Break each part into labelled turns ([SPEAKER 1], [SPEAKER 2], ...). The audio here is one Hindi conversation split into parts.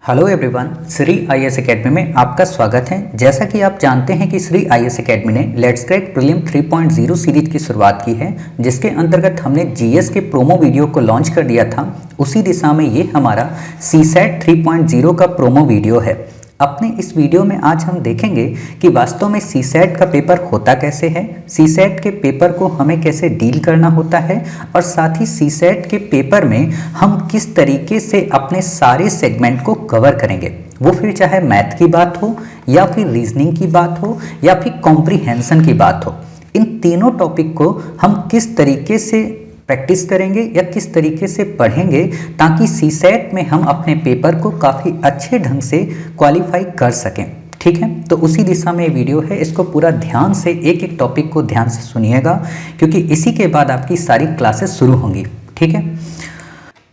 [SPEAKER 1] Hello everyone, Shri IAS academy में आपका स्वागत है। जैसा कि आप जानते हैं कि श्री आईएएस एकेडमी ने लेट्स क्रैक प्रीलिम 3.0 सीरीज की शुरुआत की है, जिसके अंतर्गत हमने जीएस के प्रोमो वीडियो को लॉन्च कर दिया था। उसी दिशा में ये हमारा सीसैट 3.0 का प्रोमो वीडियो है। अपने इस वीडियो में आज हम देखेंगे कि वास्तव में सीसैट का पेपर होता कैसे है, सीसैट के पेपर को हमें कैसे डील करना होता है और साथ ही सीसैट के पेपर में हम किस तरीके से अपने सारे सेगमेंट को कवर करेंगे, वो फिर चाहे मैथ की बात हो या फिर रीजनिंग की बात हो या फिर कॉम्प्रिहेंशन की बात हो। इन तीनों टॉपिक को हम किस तरीके से प्रैक्टिस करेंगे या किस तरीके से पढ़ेंगे ताकि सीसैट में हम अपने पेपर को काफ़ी अच्छे ढंग से क्वालिफाई कर सकें। ठीक है, तो उसी दिशा में ये वीडियो है। इसको पूरा ध्यान से एक एक टॉपिक को ध्यान से सुनिएगा, क्योंकि इसी के बाद आपकी सारी क्लासेस शुरू होंगी। ठीक है,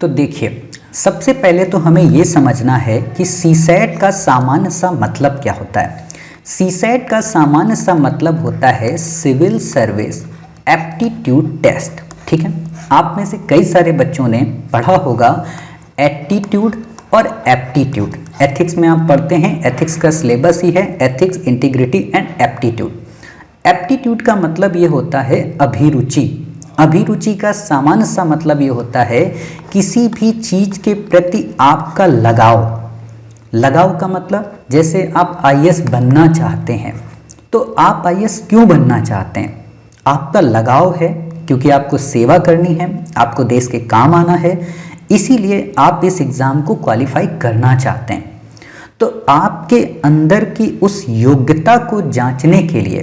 [SPEAKER 1] तो देखिए, सबसे पहले तो हमें ये समझना है कि सीसैट का सामान्य सा मतलब क्या होता है। सीसैट का सामान्य सा मतलब होता है सिविल सर्विस एप्टीट्यूड टेस्ट। ठीक है, आप में से कई सारे बच्चों ने पढ़ा होगा एप्टीट्यूड और एप्टीट्यूड। एथिक्स में आप पढ़ते हैं, एथिक्स का सिलेबस ही है ethics, integrity and aptitude. Aptitude का मतलब ये होता है अभिरुचि। अभिरुचि का सामान्य सा मतलब ये होता है किसी भी चीज के प्रति आपका लगाव। लगाव का मतलब जैसे आप आईएएस बनना चाहते हैं, तो आप आईएएस क्यों बनना चाहते हैं? आपका लगाव है क्योंकि आपको सेवा करनी है, आपको देश के काम आना है, इसीलिए आप इस एग्ज़ाम को क्वालिफाई करना चाहते हैं। तो आपके अंदर की उस योग्यता को जांचने के लिए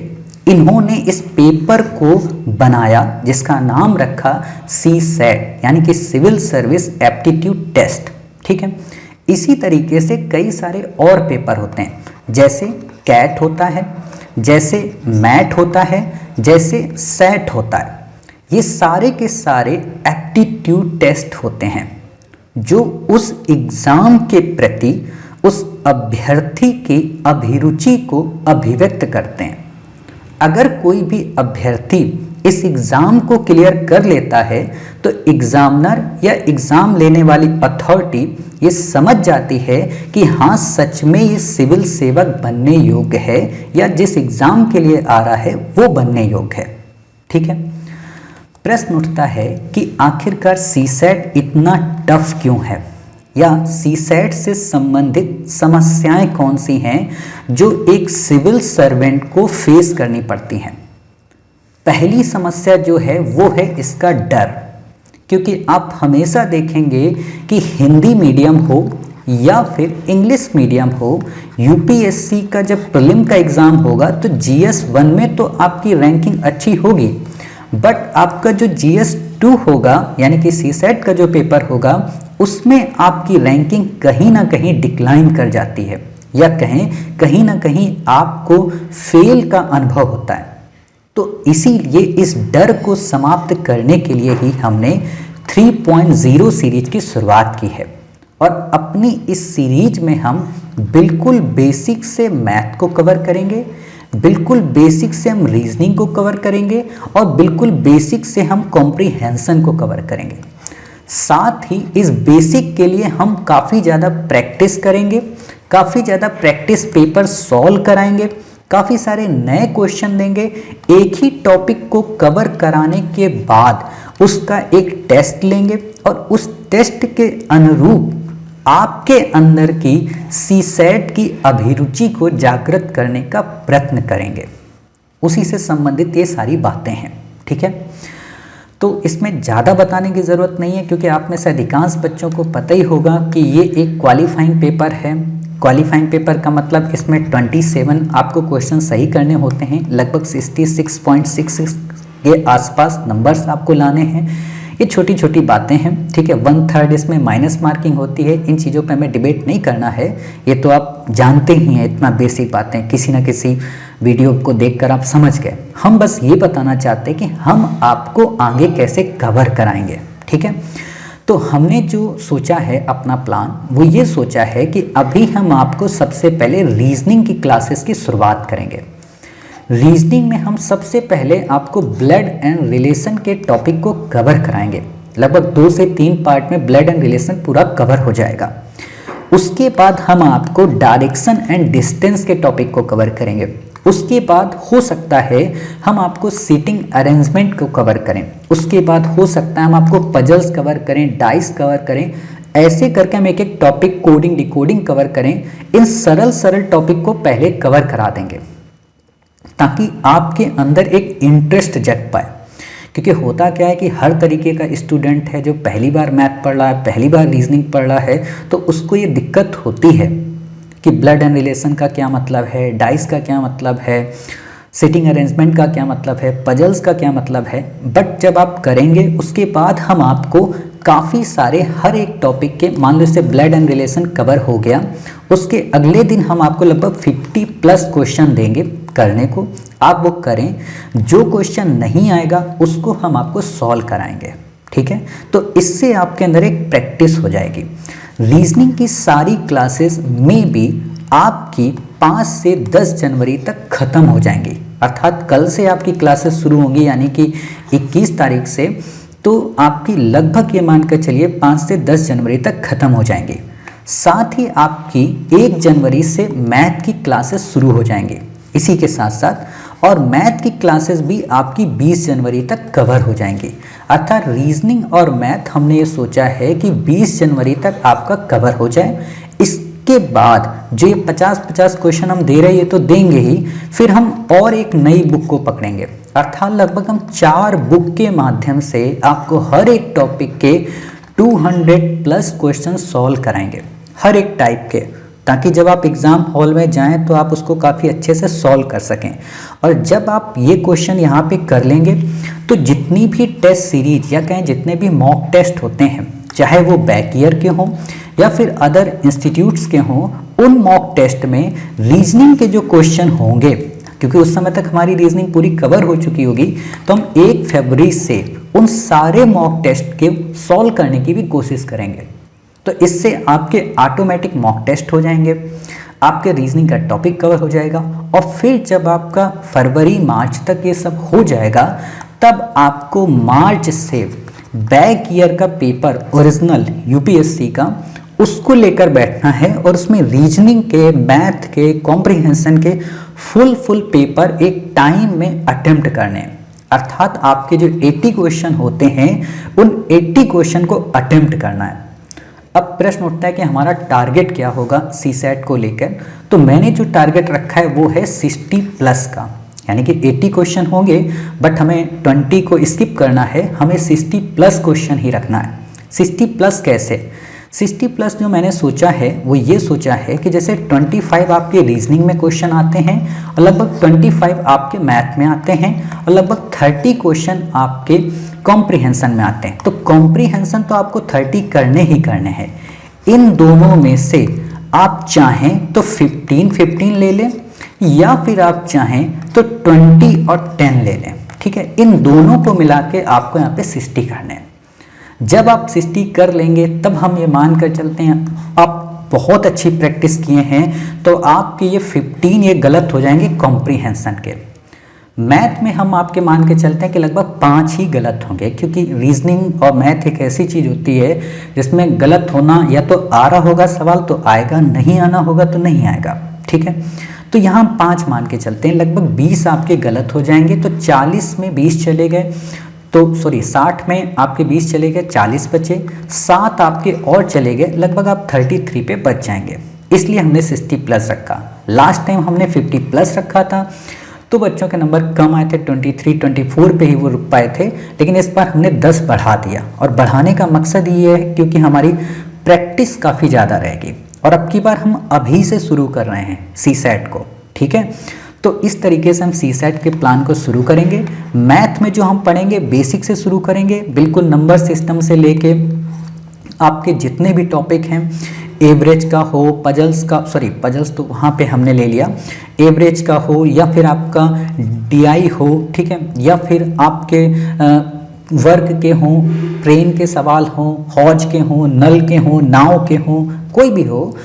[SPEAKER 1] इन्होंने इस पेपर को बनाया, जिसका नाम रखा सीसैट, यानी कि सिविल सर्विस एप्टीट्यूड टेस्ट। ठीक है, इसी तरीके से कई सारे और पेपर होते हैं, जैसे कैट होता है, जैसे मैट होता है, जैसे सेट होता है। ये सारे के सारे एप्टीट्यूड टेस्ट होते हैं जो उस एग्ज़ाम के प्रति उस अभ्यर्थी की अभिरुचि को अभिव्यक्त करते हैं। अगर कोई भी अभ्यर्थी इस एग्ज़ाम को क्लियर कर लेता है तो एग्ज़ामिनर या एग्ज़ाम लेने वाली अथॉरिटी ये समझ जाती है कि हाँ, सच में ये सिविल सेवक बनने योग्य है या जिस एग्ज़ाम के लिए आ रहा है वो बनने योग्य है। ठीक है, प्रश्न उठता है कि आखिरकार सीसैट इतना टफ क्यों है, या सीसैट से संबंधित समस्याएं कौन सी हैं जो एक सिविल सर्वेंट को फेस करनी पड़ती हैं। पहली समस्या जो है वो है इसका डर, क्योंकि आप हमेशा देखेंगे कि हिंदी मीडियम हो या फिर इंग्लिश मीडियम हो, यूपीएससी का जब प्रीलिम का एग्ज़ाम होगा तो जीएस 1 में तो आपकी रैंकिंग अच्छी होगी, बट आपका जो जीएस 2 होगा यानी कि सीसैट का जो पेपर होगा उसमें आपकी रैंकिंग कहीं ना कहीं डिक्लाइन कर जाती है, या कहीं ना कहीं आपको फेल का अनुभव होता है। तो इसीलिए इस डर को समाप्त करने के लिए ही हमने 3.0 सीरीज की शुरुआत की है, और अपनी इस सीरीज में हम बिल्कुल बेसिक से मैथ को कवर करेंगे, बिल्कुल बेसिक से हम रीजनिंग को कवर करेंगे और बिल्कुल बेसिक से हम कॉम्प्रिहेंशन को कवर करेंगे। साथ ही इस बेसिक के लिए हम काफ़ी ज़्यादा प्रैक्टिस करेंगे, काफ़ी ज़्यादा प्रैक्टिस पेपर सॉल्व कराएंगे, काफ़ी सारे नए क्वेश्चन देंगे। एक ही टॉपिक को कवर कराने के बाद उसका एक टेस्ट लेंगे और उस टेस्ट के अनुरूप आपके अंदर की सीसैट की अभिरुचि को जागृत करने का प्रयत्न करेंगे। उसी से संबंधित ये सारी बातें हैं। ठीक है, तो इसमें ज़्यादा बताने की ज़रूरत नहीं है, क्योंकि आप में से अधिकांश बच्चों को पता ही होगा कि ये एक क्वालिफाइंग पेपर है। क्वालिफाइंग पेपर का मतलब इसमें 27 आपको क्वेश्चन सही करने होते हैं, लगभग 66.66 के आसपास नंबर्स आपको लाने हैं। ये छोटी छोटी बातें हैं। ठीक है, 1/3 इसमें माइनस मार्किंग होती है। इन चीज़ों पे हमें डिबेट नहीं करना है, ये तो आप जानते ही हैं, इतना बेसिक बातें किसी न किसी वीडियो को देखकर आप समझ गए। हम बस ये बताना चाहते हैं कि हम आपको आगे कैसे कवर कराएंगे। ठीक है, तो हमने जो सोचा है अपना प्लान, वो ये सोचा है कि अभी हम आपको सबसे पहले रीजनिंग की क्लासेस की शुरुआत करेंगे। रीजनिंग में हम सबसे पहले आपको ब्लड एंड रिलेशन के टॉपिक को कवर कराएंगे। लगभग 2 से 3 पार्ट में ब्लड एंड रिलेशन पूरा कवर हो जाएगा। उसके बाद हम आपको डायरेक्शन एंड डिस्टेंस के टॉपिक को कवर करेंगे। उसके बाद हो सकता है हम आपको सीटिंग अरेंजमेंट को कवर करें। उसके बाद हो सकता है हम आपको पजल्स कवर करें, डाइस कवर करें। ऐसे करके हम एक एक टॉपिक कोडिंग डिकोडिंग कवर करें। इन सरल सरल टॉपिक को पहले कवर करा देंगे ताकि आपके अंदर एक इंटरेस्ट जग पाए। क्योंकि होता क्या है कि हर तरीके का स्टूडेंट है जो पहली बार मैथ पढ़ रहा है, पहली बार रीजनिंग पढ़ रहा है, तो उसको ये दिक्कत होती है कि ब्लड एंड रिलेशन का क्या मतलब है, डाइस का क्या मतलब है, सिटिंग अरेंजमेंट का क्या मतलब है, पजल्स का क्या मतलब है। बट जब आप करेंगे उसके बाद हम आपको काफ़ी सारे हर एक टॉपिक के, मान लो जैसे ब्लड एंड रिलेशन कवर हो गया, उसके अगले दिन हम आपको लगभग 50+ क्वेश्चन देंगे करने को। आप वो करें, जो क्वेश्चन नहीं आएगा उसको हम आपको सॉल्व कराएंगे, ठीक है। तो इससे आपके अंदर एक प्रैक्टिस हो जाएगी। रीजनिंग की सारी क्लासेस में भी आपकी 5 से 10 जनवरी तक खत्म हो जाएंगी, अर्थात कल से आपकी क्लासेस शुरू होंगी, यानी कि 21 तारीख से। तो आपकी लगभग ये मान कर चलिए 5 से 10 जनवरी तक खत्म हो जाएंगी। साथ ही आपकी 1 जनवरी से मैथ की क्लासेस शुरू हो जाएंगी इसी के साथ साथ, और मैथ की क्लासेस भी आपकी 20 जनवरी तक कवर हो जाएंगी। अर्थात रीजनिंग और मैथ हमने ये सोचा है कि 20 जनवरी तक आपका कवर हो जाए। इसके बाद जो ये 50-50 क्वेश्चन हम दे रहे हैं तो देंगे ही, फिर हम और एक नई बुक को पकड़ेंगे। अर्थात लगभग हम 4 बुक के माध्यम से आपको हर एक टॉपिक के 200+ क्वेश्चन सॉल्व कराएंगे, हर एक टाइप के, ताकि जब आप एग्ज़ाम हॉल में जाएं तो आप उसको काफ़ी अच्छे से सॉल्व कर सकें। और जब आप ये क्वेश्चन यहाँ पे कर लेंगे तो जितनी भी टेस्ट सीरीज या कहें जितने भी मॉक टेस्ट होते हैं, चाहे वो बैक ईयर के हों या फिर अदर इंस्टीट्यूट्स के हों, उन मॉक टेस्ट में रीजनिंग के जो क्वेश्चन होंगे, क्योंकि उस समय तक हमारी रीजनिंग पूरी कवर हो चुकी होगी, तो हम 1 फरवरी से उन सारे मॉक टेस्ट के सॉल्व करने की भी कोशिश करेंगे। तो इससे आपके ऑटोमेटिक मॉक टेस्ट हो जाएंगे, आपके रीजनिंग का टॉपिक कवर हो जाएगा, और फिर जब आपका फरवरी मार्च तक ये सब हो जाएगा, तब आपको मार्च से बैक ईयर का पेपर ओरिजिनल यूपीएससी का उसको लेकर बैठना है, और उसमें रीजनिंग के, मैथ के, कॉम्प्रिहेंशन के फुल पेपर एक टाइम में अटेम्प्ट करने हैं। अर्थात आपके जो 80 क्वेश्चन होते हैं उन 80 क्वेश्चन को अटेम्प्ट करना है। अब प्रश्न उठता है कि हमारा टारगेट क्या होगा सीसैट को लेकर। तो मैंने जो टारगेट रखा है वो है 60+ का, यानी कि 80 क्वेश्चन होंगे बट हमें 20 को स्किप करना है, हमें 60+ क्वेश्चन ही रखना है। 60+ कैसे? 60+ जो मैंने सोचा है वो ये सोचा है कि जैसे 25 आपके रीजनिंग में क्वेश्चन आते हैं और लगभग 25 आपके मैथ में आते हैं और लगभग 30 क्वेश्चन आपके कॉम्प्रिहेंशन में आते हैं। तो कॉम्प्रिहेंशन तो आपको 30 करने ही करने हैं। इन दोनों में से आप चाहें तो 15 ले लें, या फिर आप चाहें तो 20 और 10 ले लें, ठीक है। इन दोनों को मिला के आपको यहाँ पे 60 करने हैं। जब आप 60 कर लेंगे तब हम ये मान कर चलते हैं आप बहुत अच्छी प्रैक्टिस किए हैं, तो आपके ये 15 ये गलत हो जाएंगे कॉम्प्रिहेंशन के। मैथ में हम आपके मान के चलते हैं कि लगभग 5 ही गलत होंगे, क्योंकि रीजनिंग और मैथ एक ऐसी चीज़ होती है जिसमें गलत होना, या तो आ रहा होगा सवाल तो आएगा, नहीं आना होगा तो नहीं आएगा, ठीक है। तो यहाँ हम 5 मान के चलते हैं, लगभग 20 आपके गलत हो जाएंगे। तो 40 में 20 चले गए, तो सॉरी 60 में आपके 20 चले गए, 40 बचे, 7 आपके और चले गए, लगभग आप 33 पे बच जाएंगे। इसलिए हमने 60+ रखा। लास्ट टाइम हमने 50+ रखा था तो बच्चों के नंबर कम आए थे, 23, 24 पे ही वो रुक पाए थे, लेकिन इस बार हमने 10 बढ़ा दिया। और बढ़ाने का मकसद ये है क्योंकि हमारी प्रैक्टिस काफ़ी ज़्यादा रहेगी, और अब की बार हम अभी से शुरू कर रहे हैं सीसैट को, ठीक है। तो इस तरीके से हम सीसैट के प्लान को शुरू करेंगे। मैथ में जो हम पढ़ेंगे बेसिक से शुरू करेंगे, बिल्कुल नंबर सिस्टम से लेके आपके जितने भी टॉपिक हैं, एवरेज का हो, पजल्स का, सॉरी पजल्स तो वहाँ पे हमने ले लिया, एवरेज का हो या फिर आपका डीआई हो, ठीक है, या फिर आपके वर्क के हों, ट्रेन के सवाल हों, हौज के हों, नल के हों, नाव के हों, कोई भी हो,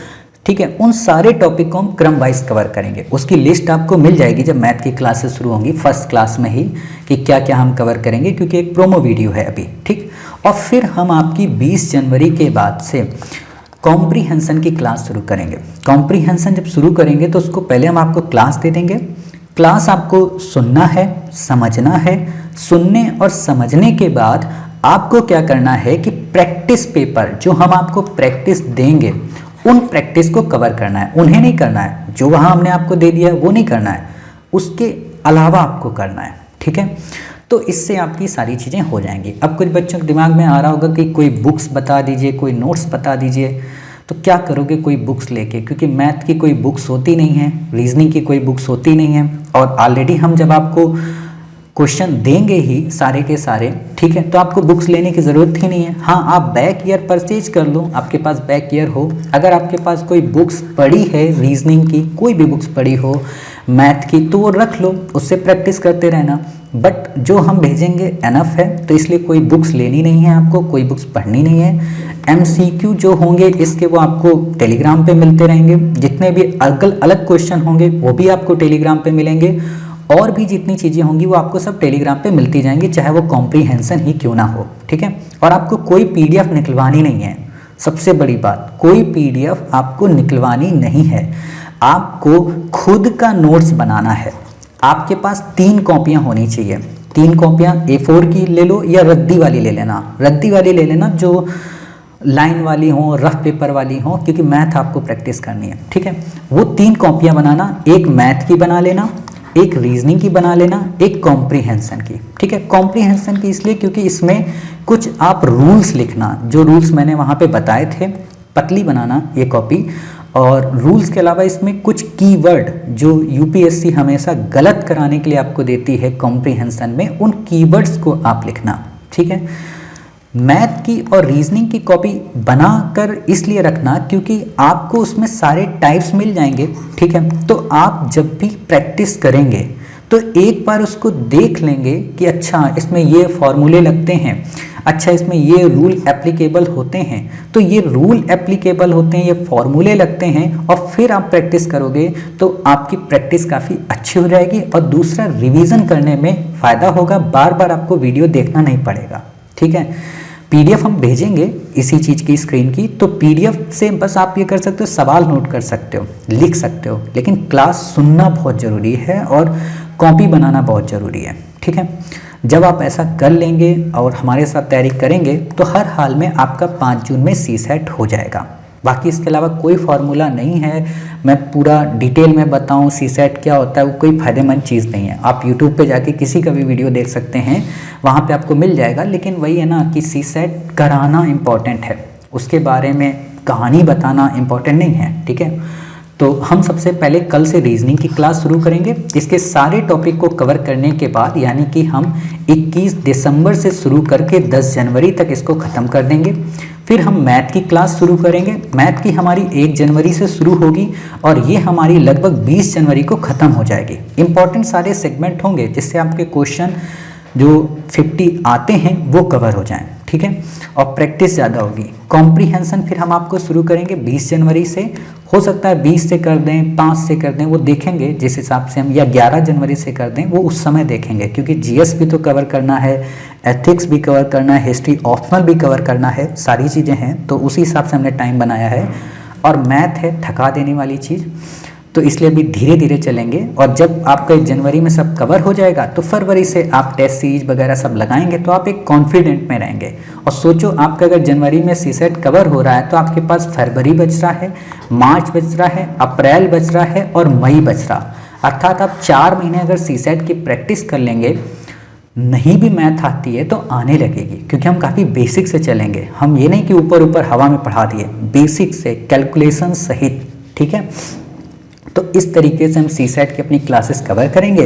[SPEAKER 1] ठीक है। उन सारे टॉपिक को हम क्रम वाइज कवर करेंगे। उसकी लिस्ट आपको मिल जाएगी जब मैथ की क्लासेस शुरू होंगी, फर्स्ट क्लास में ही, कि क्या क्या हम कवर करेंगे, क्योंकि एक प्रोमो वीडियो है अभी, ठीक। और फिर हम आपकी 20 जनवरी के बाद से कॉम्प्रीहेंशन की क्लास शुरू करेंगे। कॉम्प्रीहेंशन जब शुरू करेंगे तो उसको पहले हम आपको क्लास दे देंगे। क्लास आपको सुनना है, समझना है। सुनने और समझने के बाद आपको क्या करना है कि प्रैक्टिस पेपर जो हम आपको प्रैक्टिस देंगे उन प्रैक्टिस को कवर करना है। उन्हें नहीं करना है, जो वहाँ हमने आपको दे दिया है वो नहीं करना है, उसके अलावा आपको करना है। ठीक है, तो इससे आपकी सारी चीज़ें हो जाएंगी। अब कुछ बच्चों के दिमाग में आ रहा होगा कि कोई बुक्स बता दीजिए, कोई नोट्स बता दीजिए। तो क्या करोगे कोई बुक्स लेके, क्योंकि मैथ की कोई बुक्स होती नहीं है, रीजनिंग की कोई बुक्स होती नहीं है, और ऑलरेडी हम जब आपको क्वेश्चन देंगे ही सारे के सारे, ठीक है, तो आपको बुक्स लेने की ज़रूरत ही नहीं है। हाँ, आप बैक ईयर परचेज कर लो, आपके पास बैक ईयर हो। अगर आपके पास कोई बुक्स पड़ी है रीजनिंग की, कोई भी बुक्स पड़ी हो मैथ की, तो वो रख लो, उससे प्रैक्टिस करते रहना। बट जो हम भेजेंगे एनफ है, तो इसलिए कोई बुक्स लेनी नहीं है आपको, कोई बुक्स पढ़नी नहीं है। MCQ जो होंगे इसके वो आपको टेलीग्राम पे मिलते रहेंगे। जितने भी अलग अलग क्वेश्चन होंगे वो भी आपको टेलीग्राम पे मिलेंगे, और भी जितनी चीज़ें होंगी वो आपको सब टेलीग्राम पे मिलती जाएंगी, चाहे वो कॉम्प्रीहेंशन ही क्यों ना हो। ठीक है, और आपको कोई PDF निकलवानी नहीं है। सबसे बड़ी बात, कोई PDF आपको निकलवानी नहीं है, आपको खुद का नोट्स बनाना है। आपके पास 3 कॉपियाँ होनी चाहिए। 3 कॉपियाँ A4 की ले लो या रद्दी वाली ले लेना। रद्दी वाली ले लेना जो लाइन वाली हो, रफ पेपर वाली हो, क्योंकि मैथ आपको प्रैक्टिस करनी है। ठीक है, वो 3 कॉपियाँ बनाना, एक मैथ की बना लेना, एक रीजनिंग की बना लेना, एक कॉम्प्रीहेंशन की। ठीक है, कॉम्प्रीहेंशन की इसलिए क्योंकि इसमें कुछ आप रूल्स लिखना, जो रूल्स मैंने वहाँ पे बताए थे, पतली बनाना ये कॉपी। और रूल्स के अलावा इसमें कुछ कीवर्ड जो UPSC हमेशा गलत कराने के लिए आपको देती है कॉम्प्रीहेंशन में, उन कीवर्ड्स को आप लिखना। ठीक है, मैथ की और रीजनिंग की कॉपी बनाकर इसलिए रखना क्योंकि आपको उसमें सारे टाइप्स मिल जाएंगे। ठीक है, तो आप जब भी प्रैक्टिस करेंगे तो एक बार उसको देख लेंगे कि अच्छा इसमें ये फॉर्मूले लगते हैं, अच्छा इसमें ये रूल एप्लीकेबल होते हैं, तो ये रूल एप्लीकेबल होते हैं, ये फॉर्मूले लगते हैं, और फिर आप प्रैक्टिस करोगे तो आपकी प्रैक्टिस काफ़ी अच्छी हो जाएगी। और दूसरा, रिवीजन करने में फ़ायदा होगा, बार बार आपको वीडियो देखना नहीं पड़ेगा। ठीक है, PDF हम भेजेंगे इसी चीज़ की स्क्रीन की, तो PDF से बस आप ये कर सकते हो, सवाल नोट कर सकते हो, लिख सकते हो, लेकिन क्लास सुनना बहुत ज़रूरी है और कॉपी बनाना बहुत ज़रूरी है। ठीक है, जब आप ऐसा कर लेंगे और हमारे साथ तैयारी करेंगे तो हर हाल में आपका 5 जून में CSET हो जाएगा। बाकी इसके अलावा कोई फार्मूला नहीं है, मैं पूरा डिटेल में बताऊं CSET क्या होता है, वो कोई फ़ायदेमंद चीज़ नहीं है। आप YouTube पे जाके किसी का भी वीडियो देख सकते हैं, वहाँ पे आपको मिल जाएगा। लेकिन वही है ना कि CSET कराना इम्पॉर्टेंट है, उसके बारे में कहानी बताना इम्पॉर्टेंट नहीं है। ठीक है, तो हम सबसे पहले कल से रीजनिंग की क्लास शुरू करेंगे। इसके सारे टॉपिक को कवर करने के बाद, यानी कि हम 21 दिसंबर से शुरू करके 10 जनवरी तक इसको ख़त्म कर देंगे। फिर हम मैथ की क्लास शुरू करेंगे। मैथ की हमारी 1 जनवरी से शुरू होगी और ये हमारी लगभग 20 जनवरी को ख़त्म हो जाएगी। इंपॉर्टेंट सारे सेगमेंट होंगे जिससे आपके क्वेश्चन जो 50 आते हैं वो कवर हो जाएं। ठीक है, और प्रैक्टिस ज़्यादा होगी। कॉम्प्रीहेंशन फिर हम आपको शुरू करेंगे 20 जनवरी से। हो सकता है 20 से कर दें, 5 से कर दें, वो देखेंगे जिस हिसाब से हम, या 11 जनवरी से कर दें, वो उस समय देखेंगे, क्योंकि GS भी तो कवर करना है, एथिक्स भी कवर करना है, हिस्ट्री ऑप्शनल भी कवर करना है, सारी चीज़ें हैं, तो उसी हिसाब से हमने टाइम बनाया है। और मैथ है थका देने वाली चीज़, तो इसलिए अभी धीरे धीरे चलेंगे। और जब आपका जनवरी में सब कवर हो जाएगा तो फरवरी से आप टेस्ट सीरीज वगैरह सब लगाएंगे, तो आप एक कॉन्फिडेंट में रहेंगे। और सोचो, आपका अगर जनवरी में CSET कवर हो रहा है तो आपके पास फरवरी बच रहा है, मार्च बच रहा है, अप्रैल बच रहा है और मई बच रहा। अर्थात आप 4 महीने अगर CSET की प्रैक्टिस कर लेंगे, नहीं भी मैथ आती है तो आने लगेगी, क्योंकि हम काफ़ी बेसिक से चलेंगे। हम ये नहीं कि ऊपर ऊपर हवा में पढ़ा दिए, बेसिक से कैलकुलेशन सहित। ठीक है, तो इस तरीके से हम CSET की अपनी क्लासेस कवर करेंगे।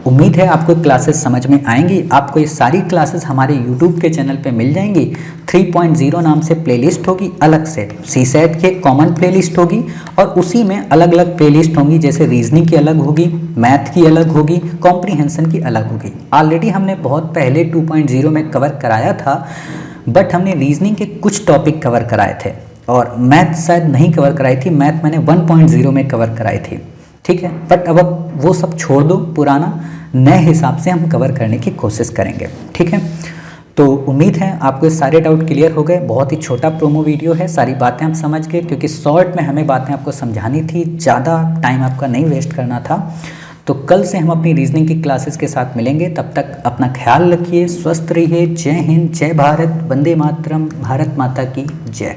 [SPEAKER 1] उम्मीद है आपको क्लासेस समझ में आएंगी। आपको ये सारी क्लासेस हमारे YouTube के चैनल पे मिल जाएंगी। 3.0 नाम से प्लेलिस्ट होगी, अलग से CSET के कॉमन प्लेलिस्ट होगी, और उसी में अलग अलग प्लेलिस्ट होंगी, जैसे रीजनिंग की अलग होगी, मैथ की अलग होगी, कॉम्प्रीहेंशन की अलग होगी। ऑलरेडी हमने बहुत पहले 2.0 में कवर कराया था, बट हमने रीजनिंग के कुछ टॉपिक कवर कराए थे और मैथ शायद नहीं कवर कराई थी। मैथ मैंने 1.0 में कवर कराई थी। ठीक है, बट अब वो सब छोड़ दो, पुराना नए हिसाब से हम कवर करने की कोशिश करेंगे। ठीक है, तो उम्मीद है आपको सारे डाउट क्लियर हो गए। बहुत ही छोटा प्रोमो वीडियो है, सारी बातें आप समझ गए, क्योंकि शॉर्ट में हमें बातें आपको समझानी थी, ज़्यादा टाइम आपका नहीं वेस्ट करना था। तो कल से हम अपनी रीजनिंग की क्लासेस के साथ मिलेंगे, तब तक अपना ख्याल रखिए, स्वस्थ रहिए। जय हिंद, जय भारत, वंदे मातरम, भारत माता की जय।